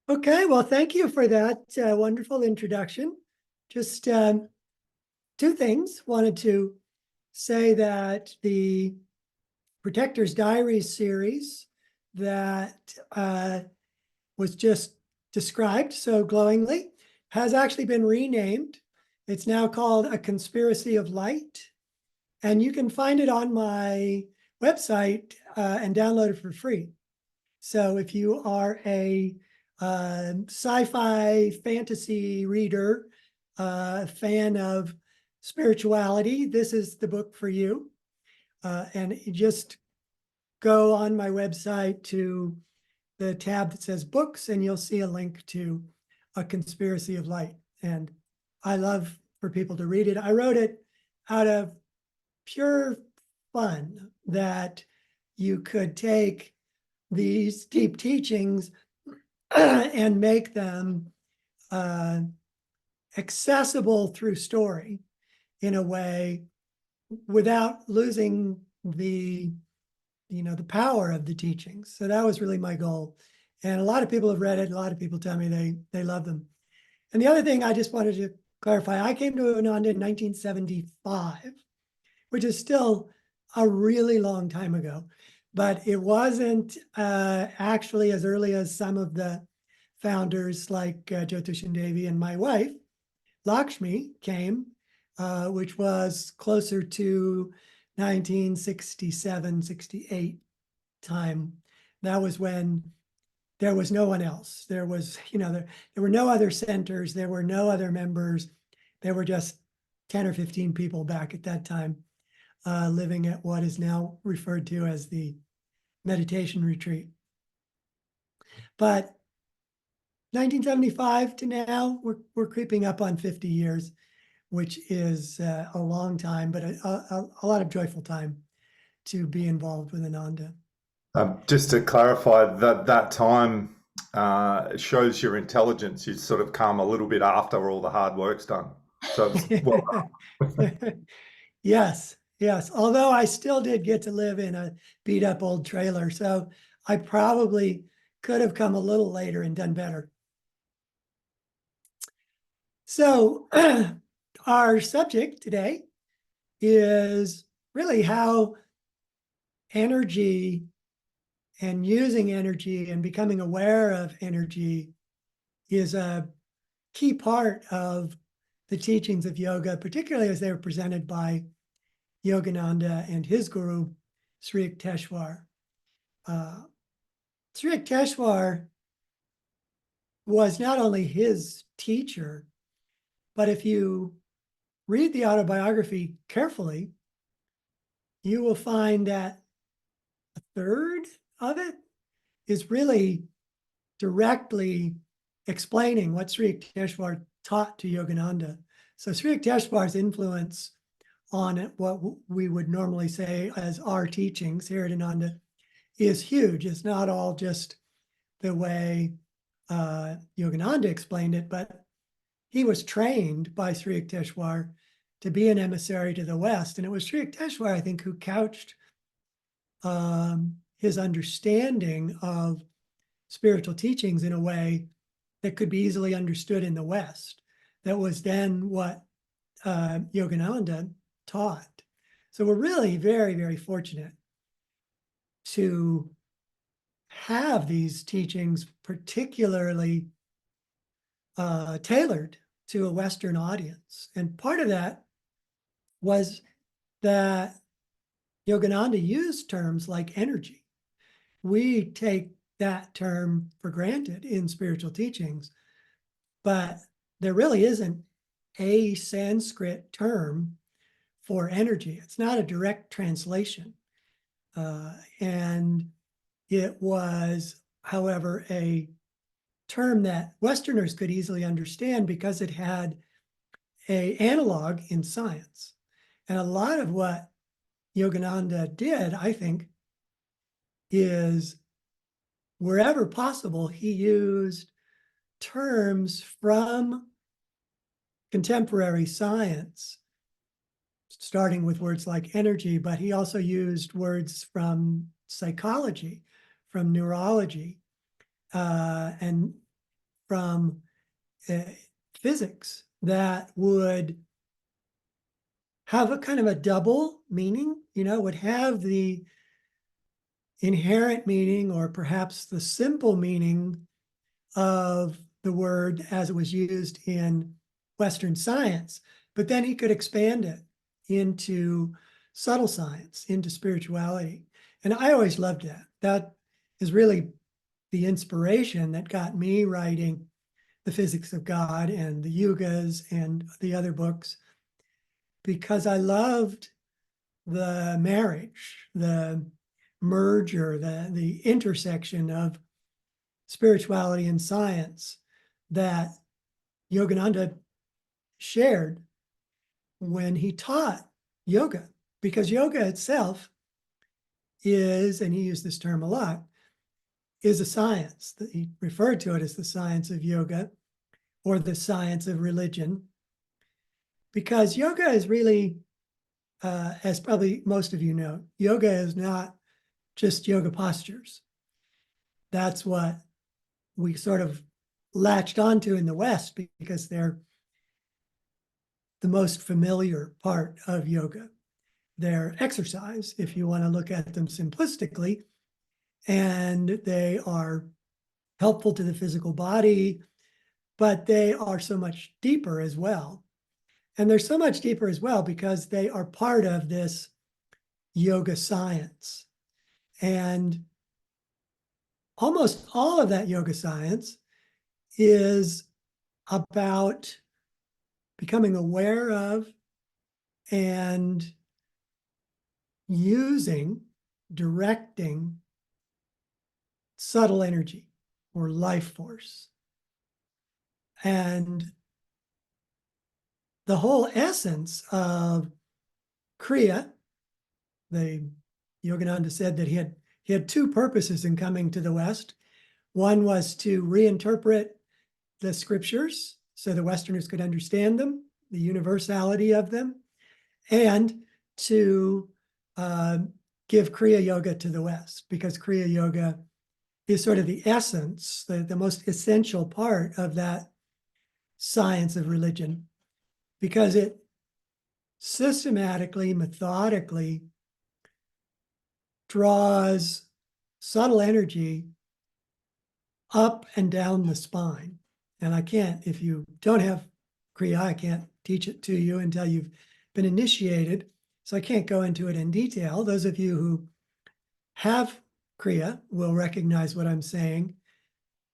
Okay, well, thank you for that wonderful introduction. Just two things. Wanted to say that the Protector's Diaries series that was just described so glowingly has actually been renamed. It's now called A Conspiracy of Light, and you can find it on my website and download it for free. So if you are a sci-fi fantasy reader, fan of spirituality, this is the book for you. And you just go on my website to the tab that says books, and you'll see a link to A Conspiracy of Light. And I love for people to read it. I wrote it out of pure fun that you could take these deep teachings and make them accessible through story in a way without losing the power of the teachings. So that was really my goal. And a lot of people have read it. A lot of people tell me they love them. And the other thing I just wanted to clarify, I came to Ananda in 1975, which is still a really long time ago. But it wasn't actually as early as some of the founders like Joseph Selbie and my wife, Lakshmi, came, which was closer to 1967, 68 time. That was when there was no one else. There was, there were no other centers. There were no other members. There were just 10 or 15 people back at that time living at what is now referred to as the meditation retreat. But 1975 to now, we're creeping up on 50 years, which is a long time, but a lot of joyful time to be involved with Ananda. Just to clarify, that time shows your intelligence. You sort of come a little bit after all the hard work's done. So Yes. Although I still did get to live in a beat up old trailer. So I probably could have come a little later and done better. So our subject today is really how energy and using energy and becoming aware of energy is a key part of the teachings of yoga, particularly as they were presented by Yogananda and his guru, Sri Yukteswar. Sri Yukteswar was not only his teacher, but if you read the autobiography carefully, you will find that a third of it is really directly explaining what Sri Yukteswar taught to Yogananda. So Sri Yukteswar's influence on what we would normally say as our teachings here at Ananda is huge. It's not all just the way Yogananda explained it, but he was trained by Sri Yukteswar to be an emissary to the West. And it was Sri Yukteswar, I think, who couched his understanding of spiritual teachings in a way that could be easily understood in the West. That was then what Yogananda taught. So we're really very, very fortunate to have these teachings particularly tailored to a Western audience. And part of that was that Yogananda used terms like energy. We take that term for granted in spiritual teachings, but there really isn't a Sanskrit term for energy. It's not a direct translation. And it was, however, a term that Westerners could easily understand because it had an analog in science. And a lot of what Yogananda did, I think, is wherever possible, he used terms from contemporary science, starting with words like energy, but he also used words from psychology, from neurology, and from physics that would have a kind of a double meaning, would have the inherent meaning or perhaps the simple meaning of the word as it was used in Western science, but then he could expand it into subtle science, into spirituality. And I always loved that. That is really the inspiration that got me writing The Physics of God and the Yugas and the other books, because I loved the marriage, the merger, the intersection of spirituality and science that Yogananda shared when he taught yoga, because yoga itself is, and he used this term a lot, is a science. He referred to it as the science of yoga or the science of religion, because yoga is really, as probably most of you know, yoga is not just yoga postures. That's what we sort of latched onto in the West because they're the most familiar part of yoga. They're exercise, if you want to look at them simplistically, and they are helpful to the physical body, but they are so much deeper as well. And they're so much deeper as well because they are part of this yoga science. And almost all of that yoga science is about becoming aware of and using, directing subtle energy or life force. And the whole essence of Kriya, the Yogananda said that he had two purposes in coming to the West. One was to reinterpret the scriptures so the Westerners could understand them, the universality of them, and to give Kriya Yoga to the West, because Kriya Yoga is sort of the essence, the most essential part of that science of religion, because it systematically, methodically draws subtle energy up and down the spine. And I can't, if you don't have Kriya, I can't teach it to you until you've been initiated. So I can't go into it in detail. Those of you who have Kriya will recognize what I'm saying.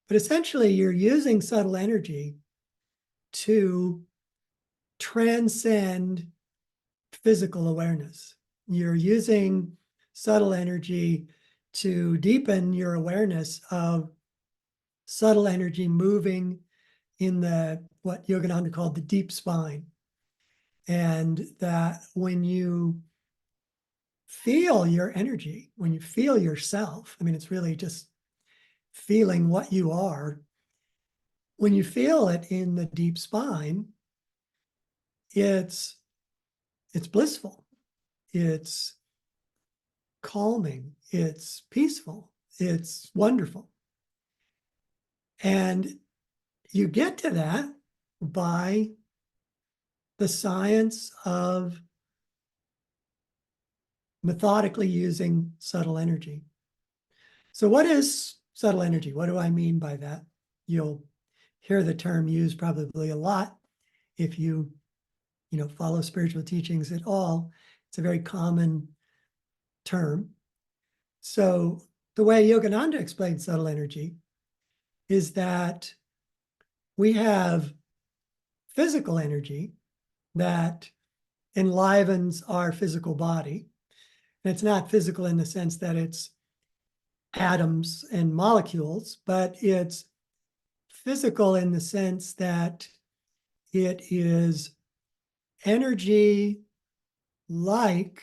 But essentially, you're using subtle energy to transcend physical awareness. You're using subtle energy to deepen your awareness of subtle energy moving in what Yogananda called the deep spine. And that when you feel your energy, when you feel yourself, I mean, it's really just feeling what you are. When you feel it in the deep spine, it's blissful, it's calming, it's peaceful, it's wonderful. And you get to that by the science of methodically using subtle energy. So what is subtle energy? What do I mean by that? You'll hear the term used probably a lot if you follow spiritual teachings at all. It's a very common term. So the way Yogananda explains subtle energy is that we have physical energy that enlivens our physical body. And it's not physical in the sense that it's atoms and molecules, but it's physical in the sense that it is energy like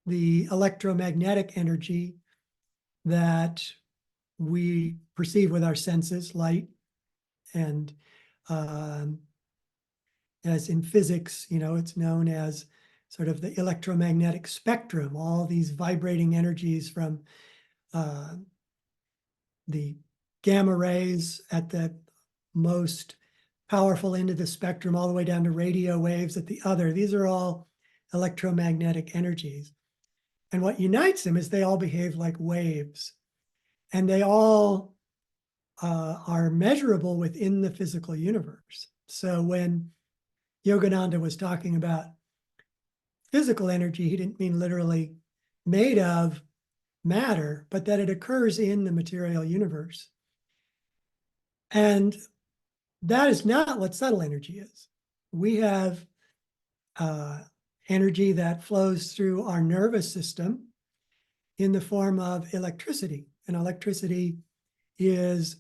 the electromagnetic energy that we perceive with our senses, light, and as in physics, it's known as sort of the electromagnetic spectrum, all these vibrating energies from the gamma rays at the most powerful end of the spectrum, all the way down to radio waves at the other. These are all electromagnetic energies. And what unites them is they all behave like waves. And they all are measurable within the physical universe. So when Yogananda was talking about physical energy, he didn't mean literally made of matter, but that it occurs in the material universe. And that is not what subtle energy is. We have energy that flows through our nervous system in the form of electricity. And electricity is,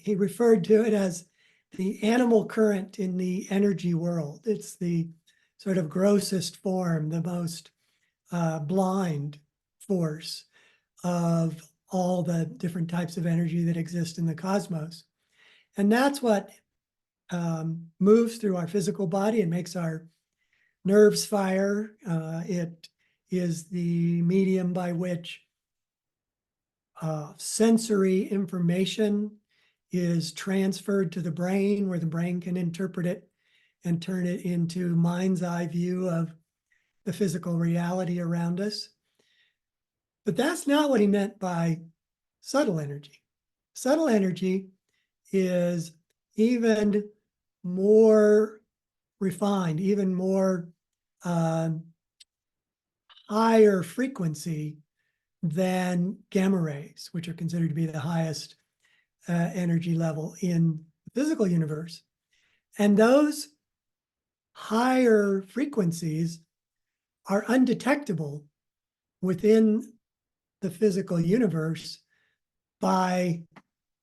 he referred to it as the animal current in the energy world. It's the sort of grossest form, the most blind force of all the different types of energy that exist in the cosmos. And that's what moves through our physical body and makes our nerves fire. It is the medium by which sensory information is transferred to the brain, where the brain can interpret it and turn it into mind's eye view of the physical reality around us. But that's not what he meant by subtle energy. Subtle energy is even more refined, even more higher frequency than gamma rays, which are considered to be the highest energy level in the physical universe. And those higher frequencies are undetectable within the physical universe by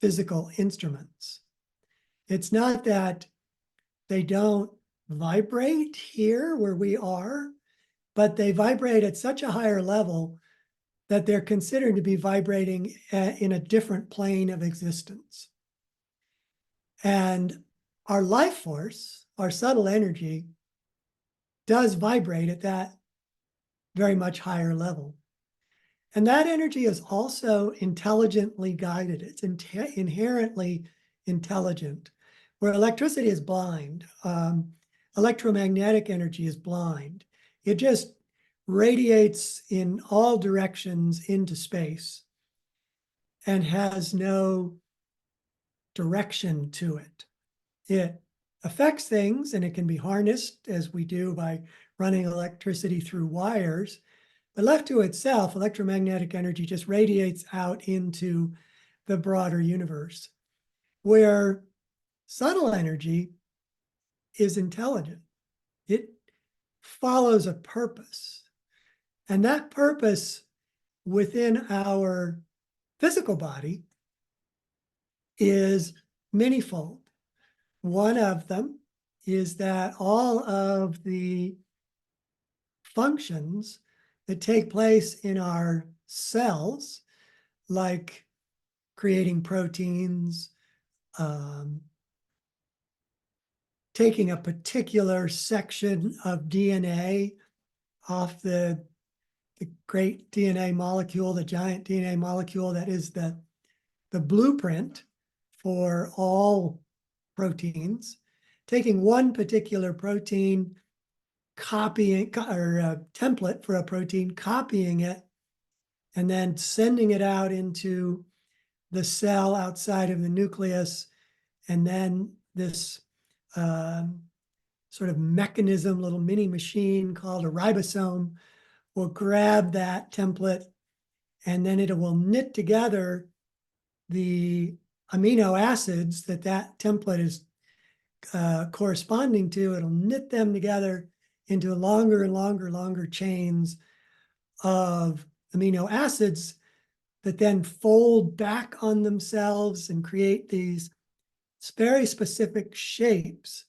physical instruments. It's not that they don't vibrate here where we are, but they vibrate at such a higher level that they're considered to be vibrating in a different plane of existence. And our life force, our subtle energy, does vibrate at that very much higher level. And that energy is also intelligently guided. It's inherently intelligent. Where electricity is blind, electromagnetic energy is blind. It just radiates in all directions into space and has no direction to it. It affects things, and it can be harnessed, as we do by running electricity through wires. But left to itself, electromagnetic energy just radiates out into the broader universe, where subtle energy is intelligent. It follows a purpose. And that purpose within our physical body is manyfold. One of them is that all of the functions that take place in our cells, like creating proteins, taking a particular section of DNA off the great DNA molecule, the giant DNA molecule that is the blueprint for all proteins, taking one particular protein, copying, or a template for a protein, copying it, and then sending it out into the cell outside of the nucleus. And then this sort of mechanism, little mini machine called a ribosome, will grab that template, and then it will knit together the amino acids that that template is corresponding to. It'll knit them together into longer and longer chains of amino acids that then fold back on themselves and create these very specific shapes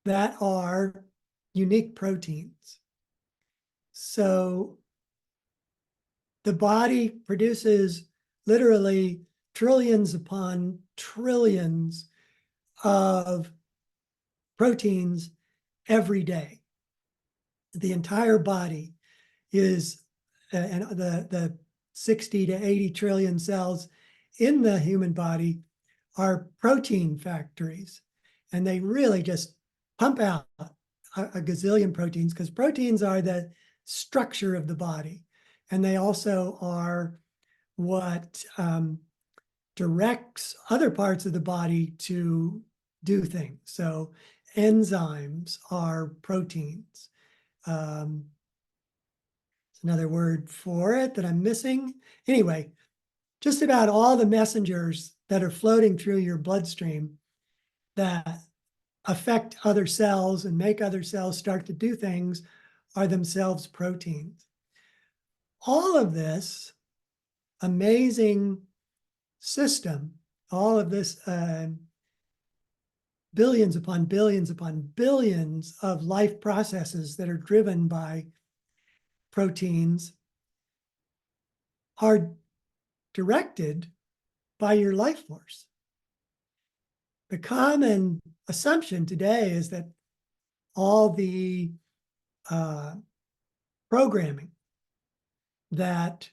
that are unique proteins. So the body produces literally trillions upon trillions of proteins every day. The entire body is, and the 60 to 80 trillion cells in the human body are protein factories, and they really just pump out a gazillion proteins, because proteins are the structure of the body, and they also are what directs other parts of the body to do things. So enzymes are proteins. It's another word for it that I'm missing. Anyway, just about all the messengers that are floating through your bloodstream that affect other cells and make other cells start to do things are themselves proteins. All of this amazing system, all of this billions upon billions upon billions of life processes that are driven by proteins are directed by your life force. The common assumption today is that all the programming that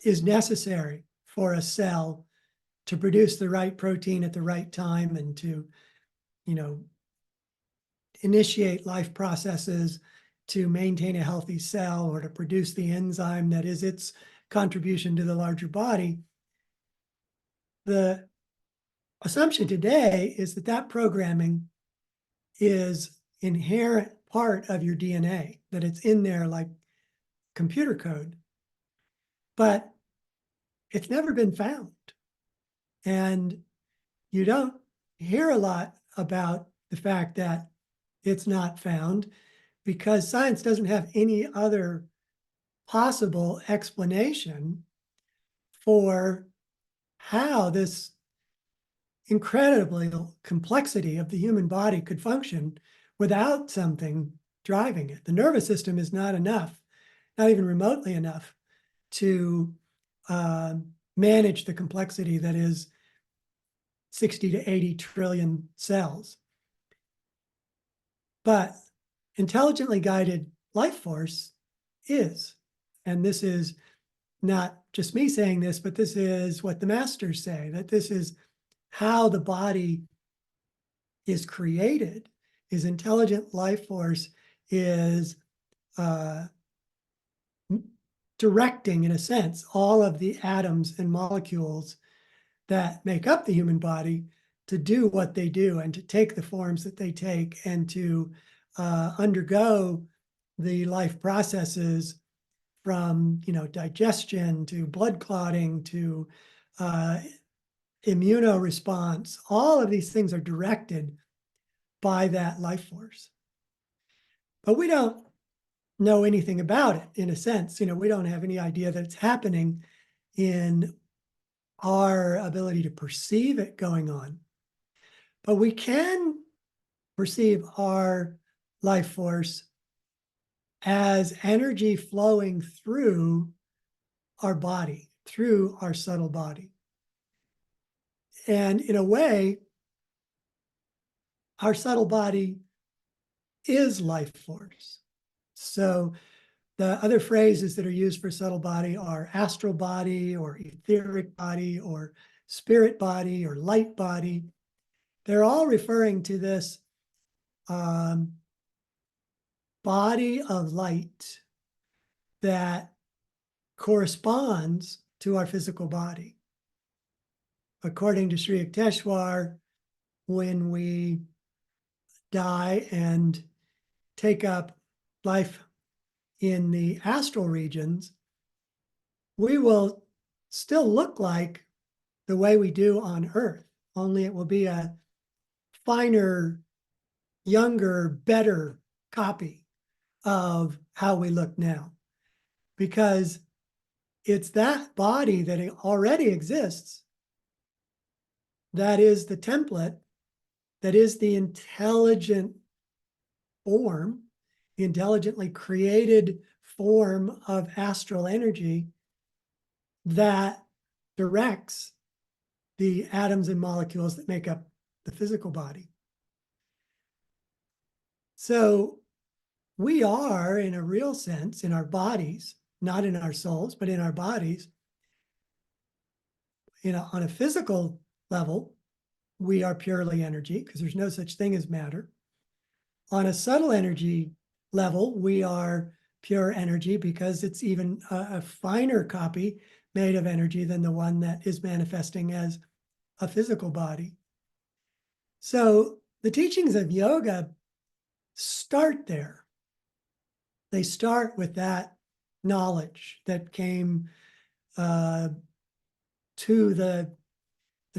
is necessary for a cell to produce the right protein at the right time and to, initiate life processes to maintain a healthy cell or to produce the enzyme that is its contribution to the larger body. The assumption today is that that programming is inherent part of your DNA, that it's in there like computer code, but it's never been found. And you don't hear a lot about the fact that it's not found, because science doesn't have any other possible explanation for how this incredible complexity of the human body could function without something driving it. The nervous system is not enough, not even remotely enough, to manage the complexity that is 60 to 80 trillion cells. But intelligently guided life force is. And this is not just me saying this, but this is what the masters say, that this is how the body is created, is intelligent life force is directing, in a sense, all of the atoms and molecules that make up the human body to do what they do and to take the forms that they take and to undergo the life processes from digestion to blood clotting to immunoresponse. All of these things are directed by that life force. But we don't know anything about it, in a sense. We don't have any idea that it's happening in our ability to perceive it going on. But we can perceive our life force as energy flowing through our body, through our subtle body. And in a way, our subtle body is life force. So the other phrases that are used for subtle body are astral body or etheric body or spirit body or light body. They're all referring to this body of light that corresponds to our physical body. According to Sri Yukteswar, when we die and take up life in the astral regions, we will still look like the way we do on Earth, only it will be a finer, younger, better copy of how we look now. Because it's that body that already exists that is the template, that is the intelligent form, the intelligently created form of astral energy that directs the atoms and molecules that make up the physical body. So we are, in a real sense, in our bodies, not in our souls, but in our bodies, on a physical level, we are purely energy because there's no such thing as matter. On a subtle energy level, we are pure energy because it's even a finer copy made of energy than the one that is manifesting as a physical body. So the teachings of yoga start there. They start with that knowledge that came to the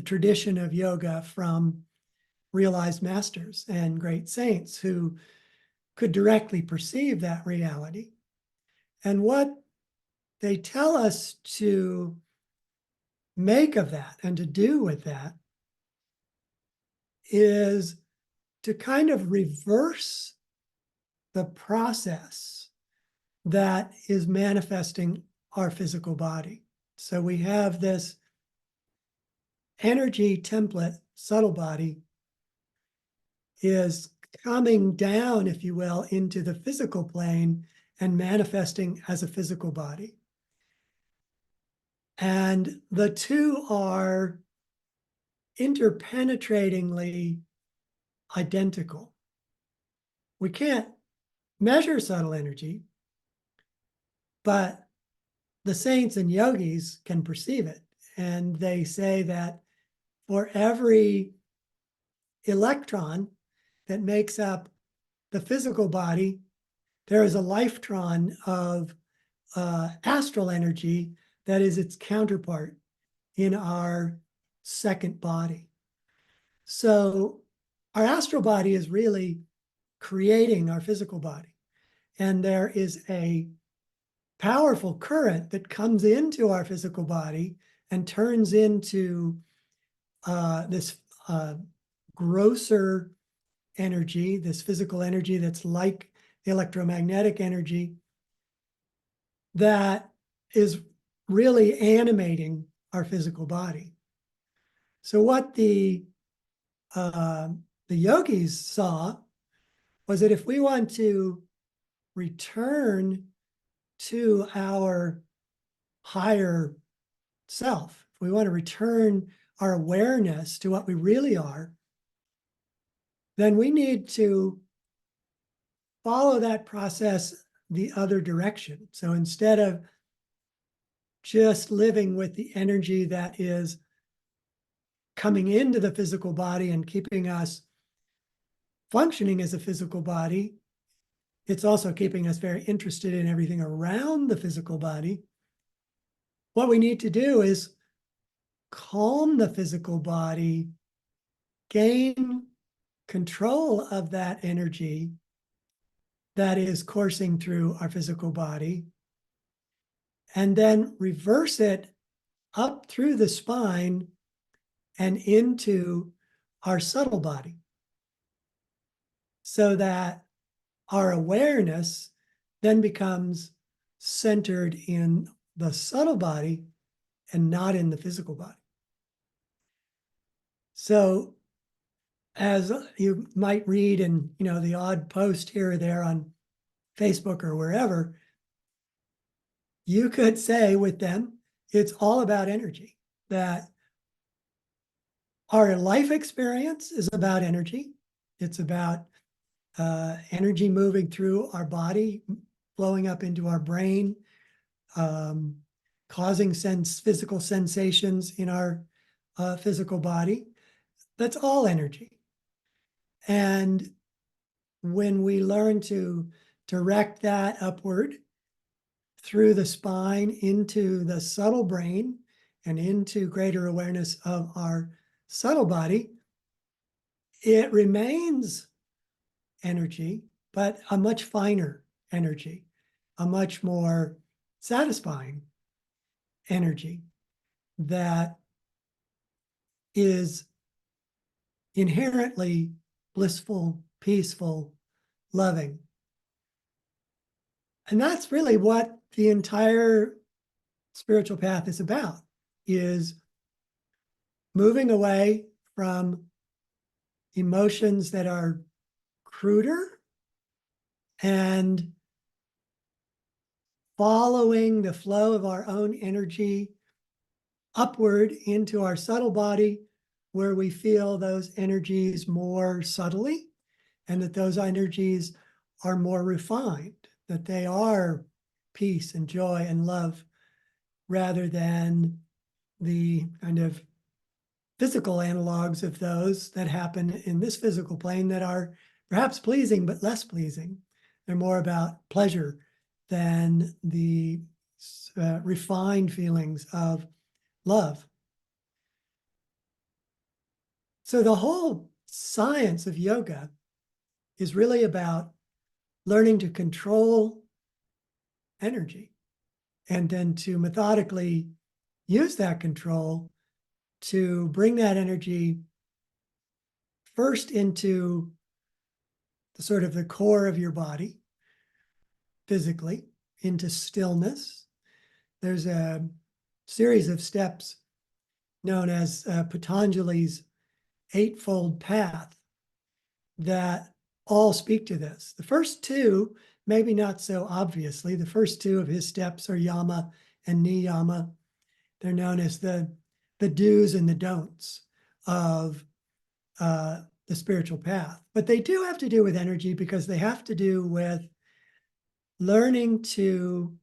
tradition of yoga from realized masters and great saints who could directly perceive that reality. And what they tell us to make of that and to do with that is to kind of reverse the process that is manifesting our physical body. So we have this energy template, subtle body, is coming down, if you will, into the physical plane and manifesting as a physical body. And the two are interpenetratingly identical. We can't measure subtle energy, but the saints and yogis can perceive it. And they say that for every electron that makes up the physical body, there is a lifetron of astral energy that is its counterpart in our second body. So our astral body is really creating our physical body. And there is a powerful current that comes into our physical body and turns into this grosser energy, this physical energy that's like the electromagnetic energy that is really animating our physical body. So what the yogis saw was that if we want to return to our higher self, if we want to return our awareness to what we really are, then we need to follow that process the other direction. So instead of just living with the energy that is coming into the physical body and keeping us functioning as a physical body, it's also keeping us very interested in everything around the physical body. What we need to do is calm the physical body, gain control of that energy that is coursing through our physical body, and then reverse it up through the spine and into our subtle body so that our awareness then becomes centered in the subtle body and not in the physical body. So as you might read in, the odd post here or there on Facebook or wherever, you could say with them, it's all about energy, that our life experience is about energy. It's about energy moving through our body, flowing up into our brain, causing physical sensations in our physical body. That's all energy. And when we learn to direct that upward through the spine into the subtle brain and into greater awareness of our subtle body, it remains energy, but a much finer energy, a much more satisfying energy that is inherently blissful, peaceful, loving. And that's really what the entire spiritual path is about, is moving away from emotions that are cruder and following the flow of our own energy upward into our subtle body, where we feel those energies more subtly, and that those energies are more refined, that they are peace and joy and love, rather than the kind of physical analogs of those that happen in this physical plane that are perhaps pleasing, but less pleasing. They're more about pleasure than the refined feelings of love. So the whole science of yoga is really about learning to control energy and then to methodically use that control to bring that energy first into the sort of the core of your body, physically, into stillness. There's a series of steps known as Patanjali's Eightfold Path that all speak to this. The first two, maybe not so obviously, the first two of his steps are YAMA and niyama. They're known as the do's and the don'ts of the spiritual path. But they do have to do with energy, because they have to do with learning to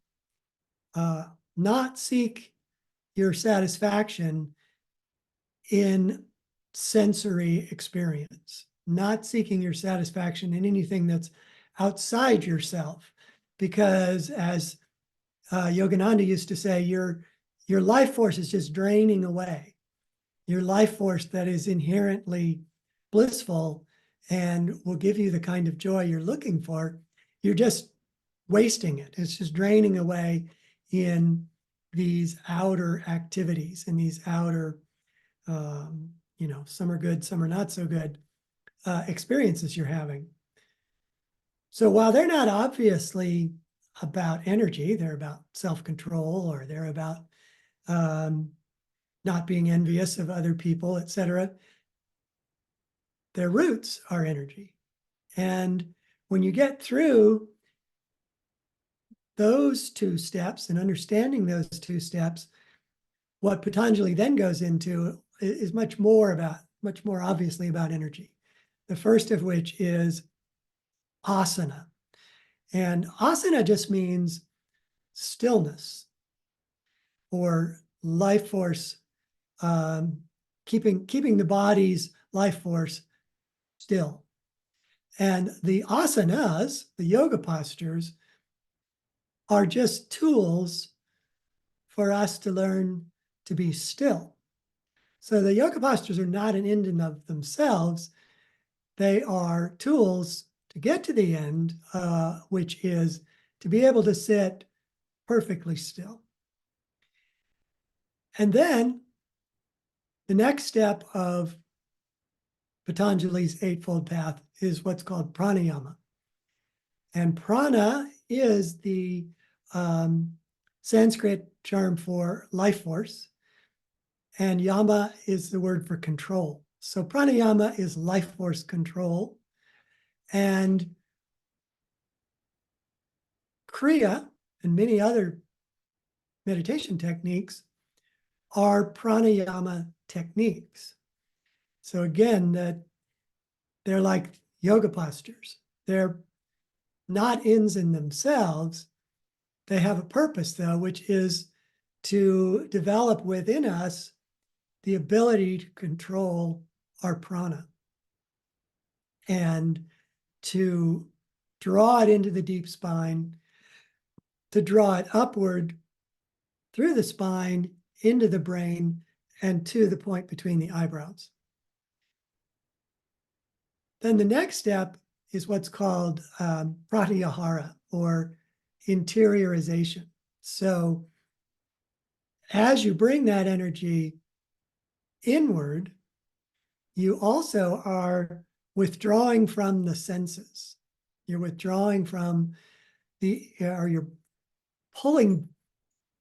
not seek your satisfaction in sensory experience, not seeking your satisfaction in anything that's outside yourself. Because as Yogananda used to say, your life force is just draining away. Your life force that is inherently blissful and will give you the kind of joy you're looking for, you're just wasting it. It's just draining away in these outer activities, in these outer, some are good, some are not so good experiences you're having. So while they're not obviously about energy, they're about self-control, or they're about not being envious of other people, etc. Their roots are energy. And when you get through those two steps and understanding those two steps, what Patanjali then goes into is much more obviously about energy. The first of which is asana. And asana just means stillness, or life force, keeping the body's life force still. And the asanas, the yoga postures, are just tools for us to learn to be still. So the yoga postures are not an end in of themselves. They are tools to get to the end, which is to be able to sit perfectly still. And then the next step of Patanjali's Eightfold Path is what's called pranayama. And prana is the Sanskrit term for life force, and yama is the word for control. So pranayama is life force control, and kriya and many other meditation techniques are pranayama techniques. So again, they're like yoga postures. They're not ends in themselves. They have a purpose, though, which is to develop within us the ability to control our prana and to draw it into the deep spine, to draw it upward through the spine, into the brain, and to the point between the eyebrows. Then the next step is what's called pratyahara, or interiorization. So as you bring that energy inward, you also are withdrawing from the senses. You're withdrawing from you're pulling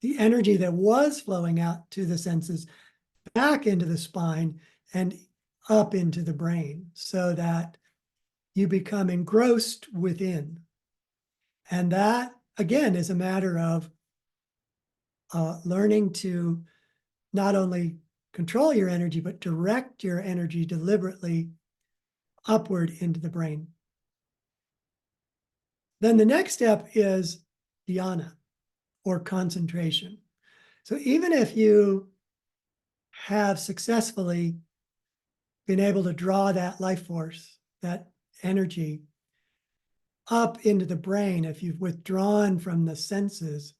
the energy that was flowing out to the senses back into the spine and up into the brain, so that you become engrossed within. And that, again, is a matter of learning to not only control your energy, but direct your energy deliberately upward into the brain. Then the next step is dhyana, or concentration. So even if you have successfully been able to draw that life force, that energy up into the brain, if you've withdrawn from the senses,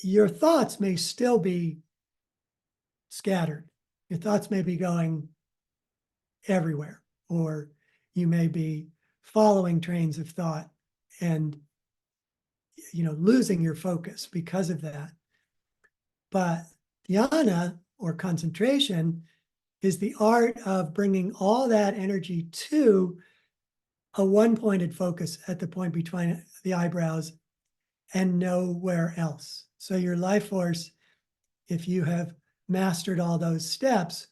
your thoughts may still be scattered. Your thoughts may be going everywhere, or you may be following trains of thought and losing your focus because of that. But dhyana, or concentration, is the art of bringing all that energy to a one-pointed focus at the point between the eyebrows and nowhere else. So your life force, if you have mastered all those steps,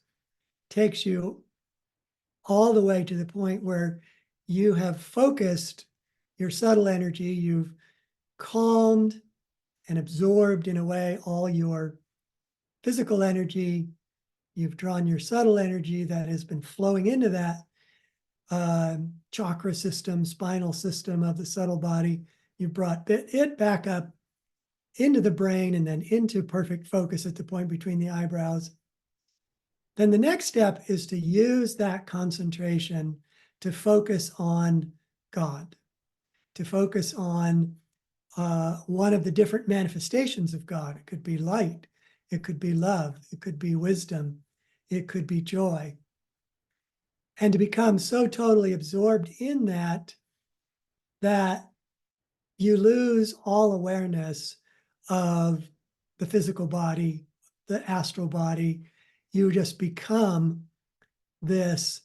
takes you all the way to the point where you have focused your subtle energy, you've calmed and absorbed in a way all your physical energy, you've drawn your subtle energy that has been flowing into that chakra system, spinal system of the subtle body. You brought it back up into the brain and then into perfect focus at the point between the eyebrows. Then the next step is to use that concentration to focus on God, to focus on one of the different manifestations of God. It could be light, it could be love, it could be wisdom, it could be joy. And to become so totally absorbed in that you lose all awareness of the physical body, the astral body. You just become this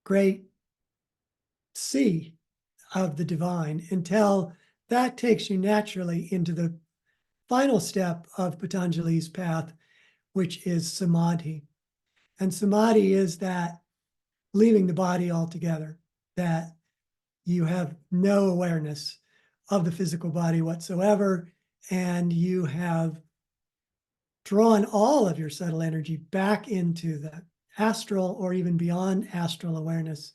great sea of the divine until that takes you naturally into the final step of Patanjali's path, which is samadhi. And samadhi is that leaving the body altogether, that you have no awareness of the physical body whatsoever, and you have drawn all of your subtle energy back into the astral, or even beyond astral awareness,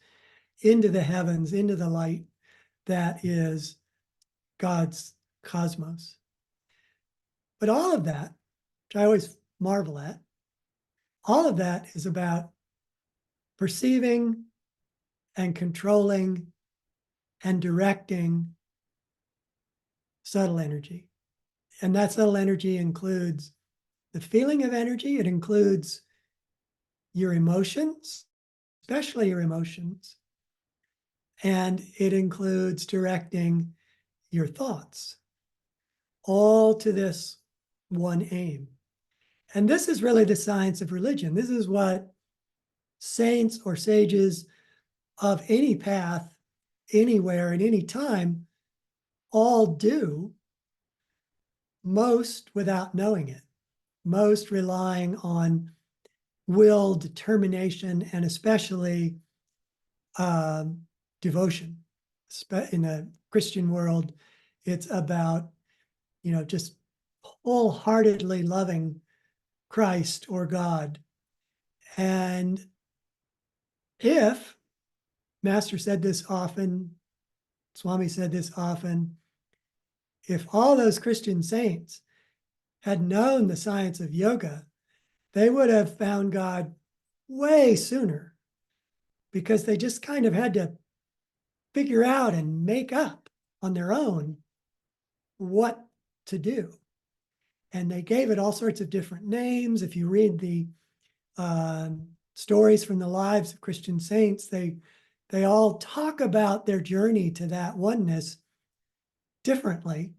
into the heavens, into the light that is God's cosmos. But all of that, which I always marvel at, all of that is about perceiving and controlling and directing subtle energy. And that subtle energy includes the feeling of energy. It includes your emotions, especially your emotions. And it includes directing your thoughts, all to this one aim. And this is really the science of religion. This is what saints or sages of any path, anywhere, at any time, all do, most without knowing it, most relying on will, determination, and especially devotion. In the Christian world, it's about, just wholeheartedly loving Christ or God. And if, Master said this often, Swami said this often, if all those Christian saints had known the science of yoga, they would have found God way sooner, because they just kind of had to figure out and make up on their own what to do. And they gave it all sorts of different names. If you read the stories from the lives of Christian saints, they all talk about their journey to that oneness differently,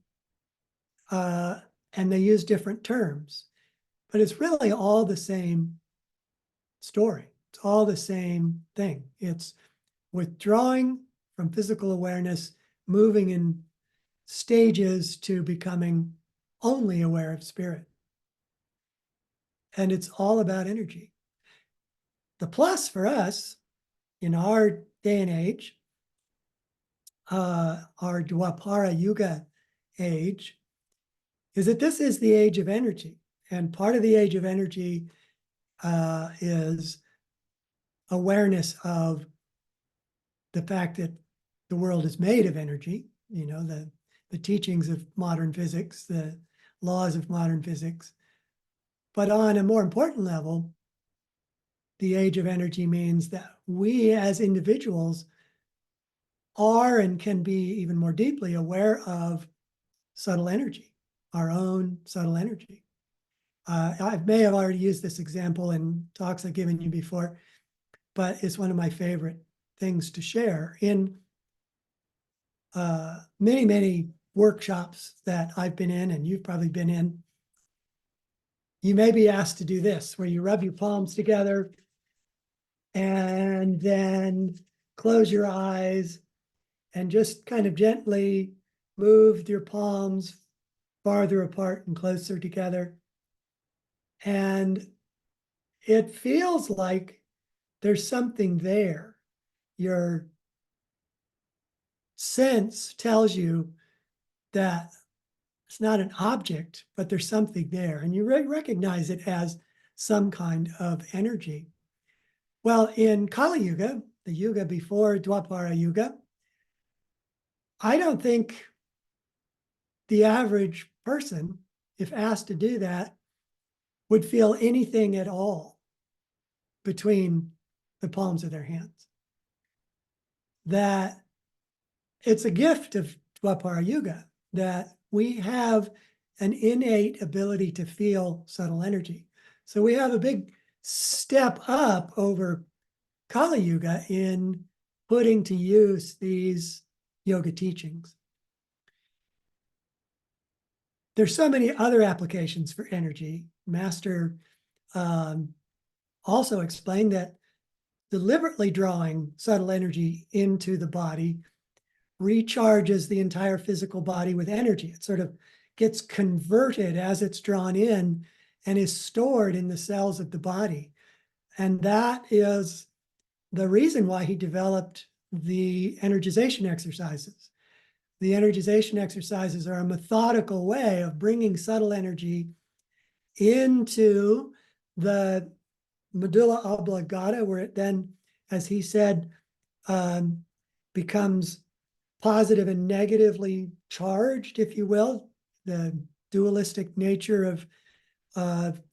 and they use different terms. But it's really all the same story. It's all the same thing. It's withdrawing from physical awareness, moving in stages to becoming only aware of spirit. And it's all about energy. The plus for us in our day and age, our Dwapara Yuga age, is that this is the age of energy. And part of the age of energy is awareness of the fact that the world is made of energy, the teachings of modern physics, the laws of modern physics. But on a more important level, the age of energy means that we as individuals are and can be even more deeply aware of subtle energy, our own subtle energy. I may have already used this example in talks I've given you before, but it's one of my favorite things to share. In many, many workshops that I've been in, and you've probably been in, you may be asked to do this, where you rub your palms together and then close your eyes and just kind of gently move your palms farther apart and closer together. And it feels like there's something there. Your sense tells you that it's not an object, but there's something there. And you recognize it as some kind of energy. Well, in Kali Yuga, the yuga before Dwapara Yuga, I don't think the average person, if asked to do that, would feel anything at all between the palms of their hands. That it's a gift of Dwapara Yuga that we have an innate ability to feel subtle energy. So we have a big step up over Kali Yuga in putting to use these yoga teachings. There's so many other applications for energy. Master also explained that deliberately drawing subtle energy into the body recharges the entire physical body with energy. It sort of gets converted as it's drawn in and is stored in the cells of the body. And that is the reason why he developed the energization exercises. The energization exercises are a methodical way of bringing subtle energy into the medulla oblongata, where it then, as he said, becomes positive and negatively charged, if you will, the dualistic nature of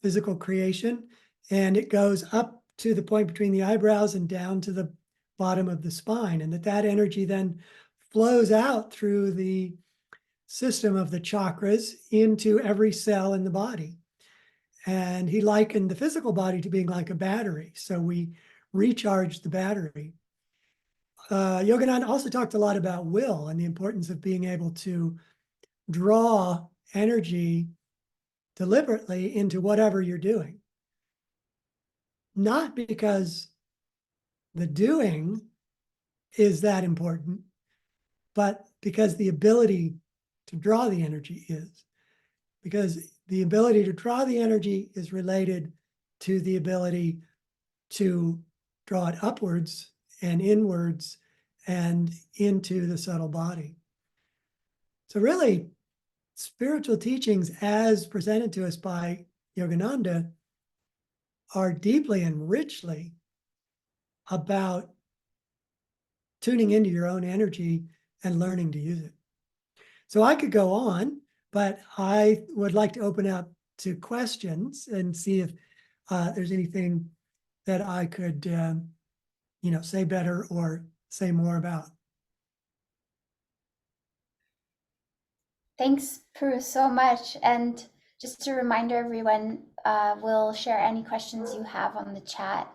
physical creation. And it goes up to the point between the eyebrows and down to the bottom of the spine. And that energy then flows out through the system of the chakras into every cell in the body. And he likened the physical body to being like a battery. So we recharge the battery. Yogananda also talked a lot about will and the importance of being able to draw energy deliberately into whatever you're doing. Not because the doing is that important, but because the ability to draw the energy is. Because the ability to draw the energy is related to the ability to draw it upwards and inwards and into the subtle body. So really, spiritual teachings as presented to us by Yogananda are deeply and richly about tuning into your own energy and learning to use it. So I could go on, but I would like to open up to questions and see if there's anything that I could, say better or say more about. Thanks, Puru, so much. And just a reminder, everyone, we'll share any questions you have on the chat.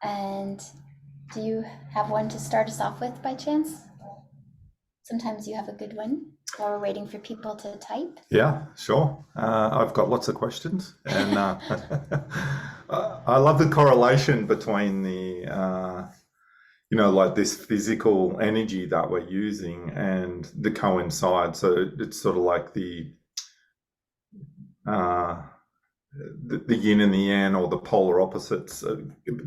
And do you have one to start us off with by chance? Sometimes you have a good one while we're waiting for people to type. Yeah, sure. I've got lots of questions, and I love the correlation between the, like this physical energy that we're using and the coincide. So it's sort of like the yin and the yang, or the polar opposites,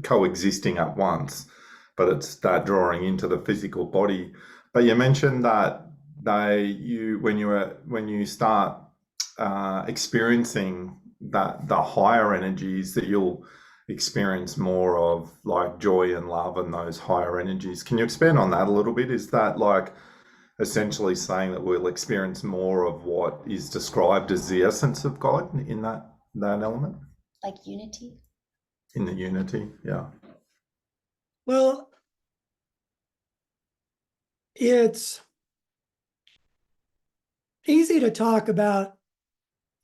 coexisting at once, but it's that drawing into the physical body. But you mentioned that when you start experiencing the higher energies, that you'll experience more of like joy and love and those higher energies. Can you expand on that a little bit? Is that like essentially saying that we'll experience more of what is described as the essence of God in that element? Like unity? In the unity, yeah. Well, it's easy to talk about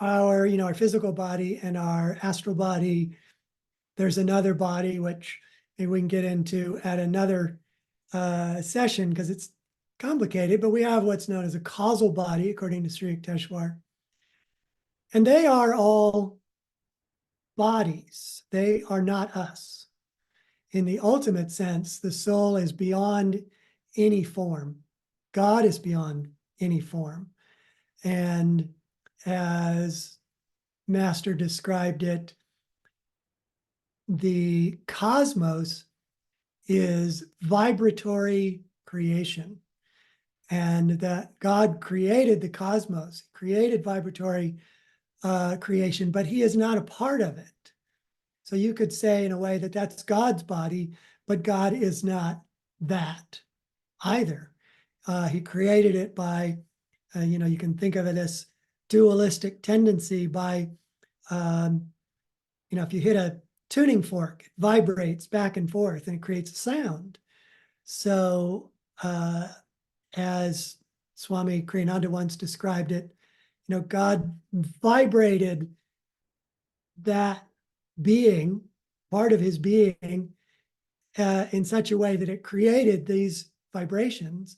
our, our physical body and our astral body. There's another body, which maybe we can get into at another session because it's complicated, but we have what's known as a causal body, according to Sri Yukteswar. And they are all bodies. They are not us. In the ultimate sense, the soul is beyond any form. God is beyond any form. And as Master described it, the cosmos is vibratory creation, and that God created the cosmos, created vibratory creation, but he is not a part of it. So you could say in a way that that's God's body, but God is not that either. He created it by, you can think of it as dualistic tendency by, if you hit a tuning fork, it vibrates back and forth and it creates a sound. So as Swami Kriyananda once described it, God vibrated that being, part of his being, in such a way that it created these vibrations,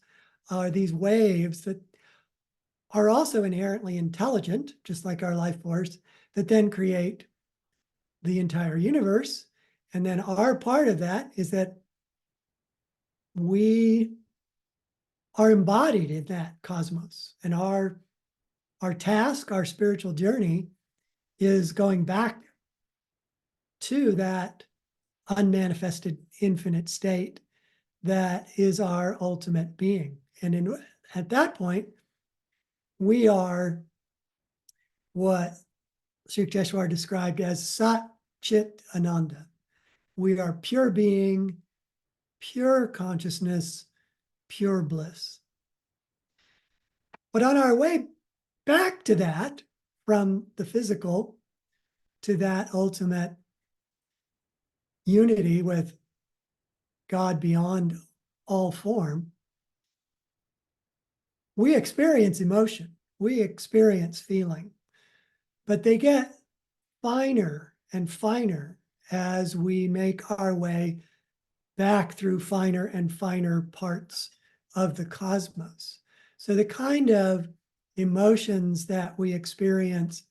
or these waves that are also inherently intelligent, just like our life force, that then create the entire universe. And then our part of that is that we are embodied in that cosmos. And our task, our spiritual journey, is going back to that unmanifested infinite state that is our ultimate being. And at that point, we are what Sri Yukteswar described as Sat Chit Ananda. We are pure being, pure consciousness, pure bliss. But on our way back to that, from the physical to that ultimate unity with God beyond all form, we experience emotion, we experience feeling, but they get finer and finer as we make our way back through finer and finer parts of the cosmos. So the kind of emotions that we experience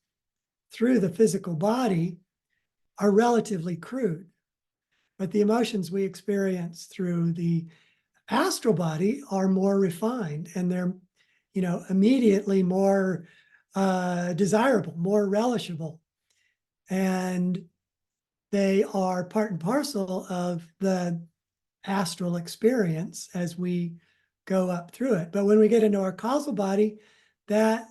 through the physical body are relatively crude, but the emotions we experience through the astral body are more refined, and they're, immediately more desirable, more relishable. And they are part and parcel of the astral experience as we go up through it. But when we get into our causal body, that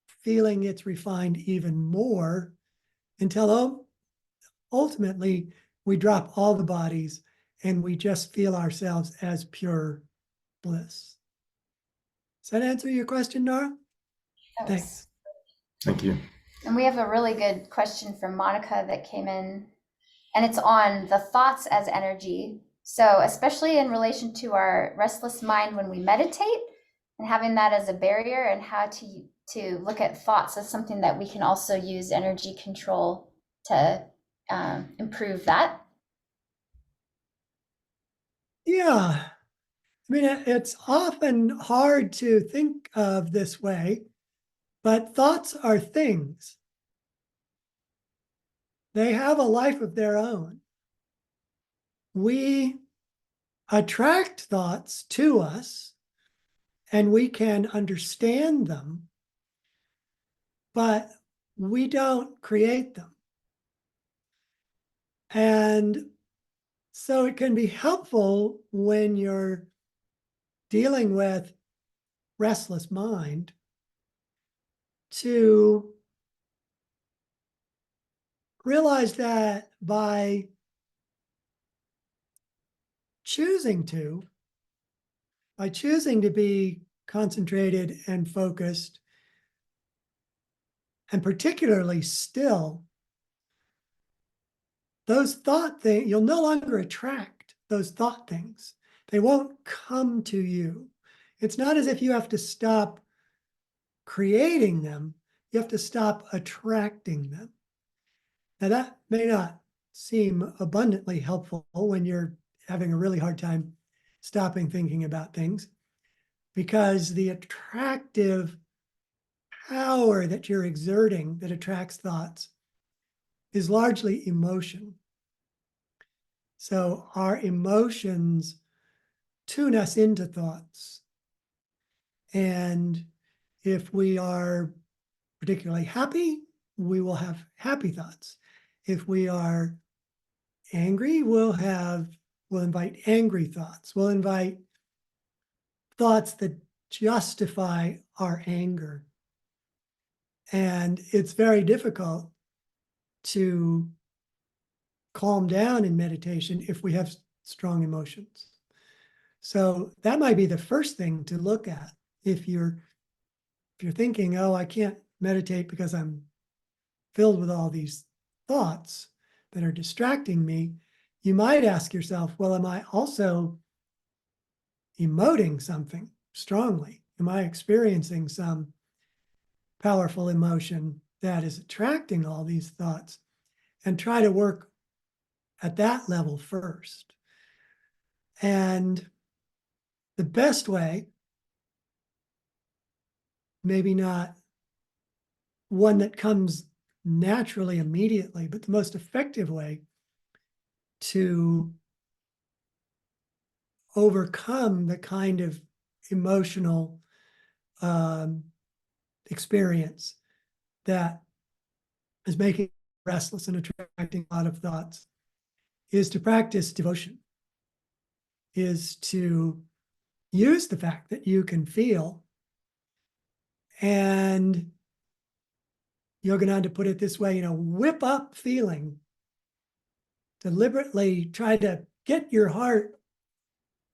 feeling gets refined even more until ultimately we drop all the bodies and we just feel ourselves as pure bliss. Does that answer your question, Nora? Thanks. Thank you. And we have a really good question from Monica that came in, and it's on the thoughts as energy. So especially in relation to our restless mind when we meditate, and having that as a barrier, and how to look at thoughts as something that we can also use energy control to improve that. Yeah. I mean, it's often hard to think of this way, but thoughts are things. They have a life of their own. We attract thoughts to us and we can understand them, but we don't create them. And so it can be helpful when you're dealing with restless mind to realize that by choosing to be concentrated and focused, and particularly still, those thought things, you'll no longer attract those thought things. They won't come to you. It's not as if you have to stop creating them. You have to stop attracting them. Now, that may not seem abundantly helpful when you're having a really hard time stopping thinking about things, because the attractive power that you're exerting that attracts thoughts is largely emotion. So our emotions tune us into thoughts. And if we are particularly happy, we will have happy thoughts. If we are angry, we'll invite angry thoughts. We'll invite thoughts that justify our anger. And it's very difficult to calm down in meditation if we have strong emotions. So that might be the first thing to look at. If you're thinking, oh, I can't meditate because I'm filled with all these thoughts that are distracting me, you might ask yourself, well, am I also emoting something strongly? Am I experiencing some powerful emotion that is attracting all these thoughts? And try to work at that level first. And the best way, maybe not one that comes naturally immediately, but the most effective way to overcome the kind of emotional experience that is making you restless and attracting a lot of thoughts is to practice devotion, is to use the fact that you can feel. And Yogananda put it this way, whip up feeling. Deliberately try to get your heart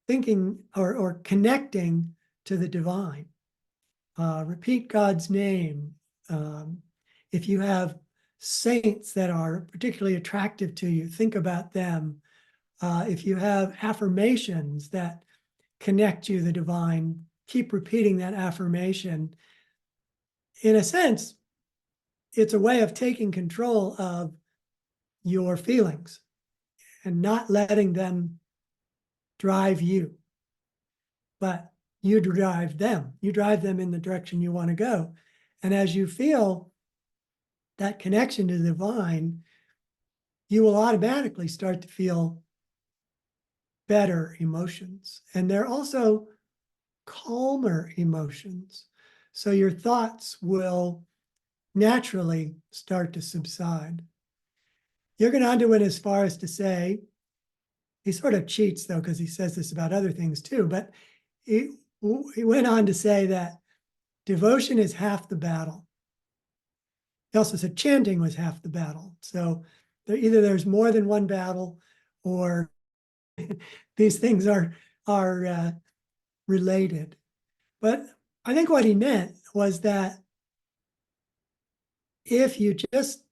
thinking or connecting to the divine. Repeat God's name. If you have saints that are particularly attractive to you, think about them. If you have affirmations that connect you to the divine, keep repeating that affirmation. In a sense, it's a way of taking control of your feelings and not letting them drive you, but you drive them. You drive them in the direction you want to go. And as you feel that connection to the divine, you will automatically start to feel better emotions. And they're also calmer emotions. So your thoughts will naturally start to subside. Yogananda went as far as to say, he sort of cheats though, because he says this about other things too, but he went on to say that devotion is half the battle. He also said chanting was half the battle. So either there's more than one battle, or these things are related. But I think what he meant was that if you just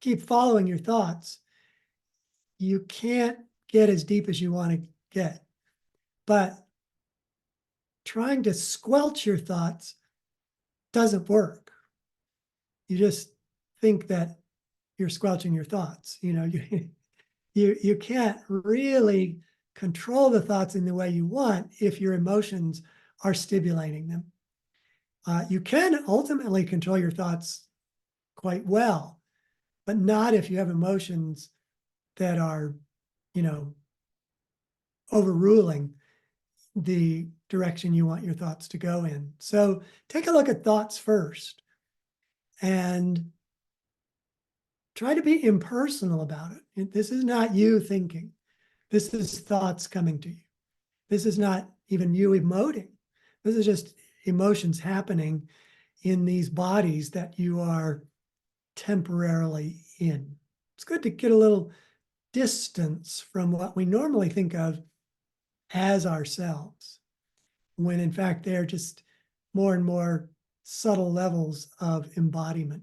keep following your thoughts, you can't get as deep as you want to get. But trying to squelch your thoughts doesn't work. You just think that you're squelching your thoughts. You can't really control the thoughts in the way you want if your emotions are stimulating them. You can ultimately control your thoughts quite well, but not if you have emotions that are, overruling the direction you want your thoughts to go in. So take a look at thoughts first and try to be impersonal about it. This is not you thinking. This is thoughts coming to you. This is not even you emoting. This is just emotions happening in these bodies that you are temporarily in. it's good to get a little distance from what we normally think of as ourselves, when in fact they're just more and more subtle levels of embodiment.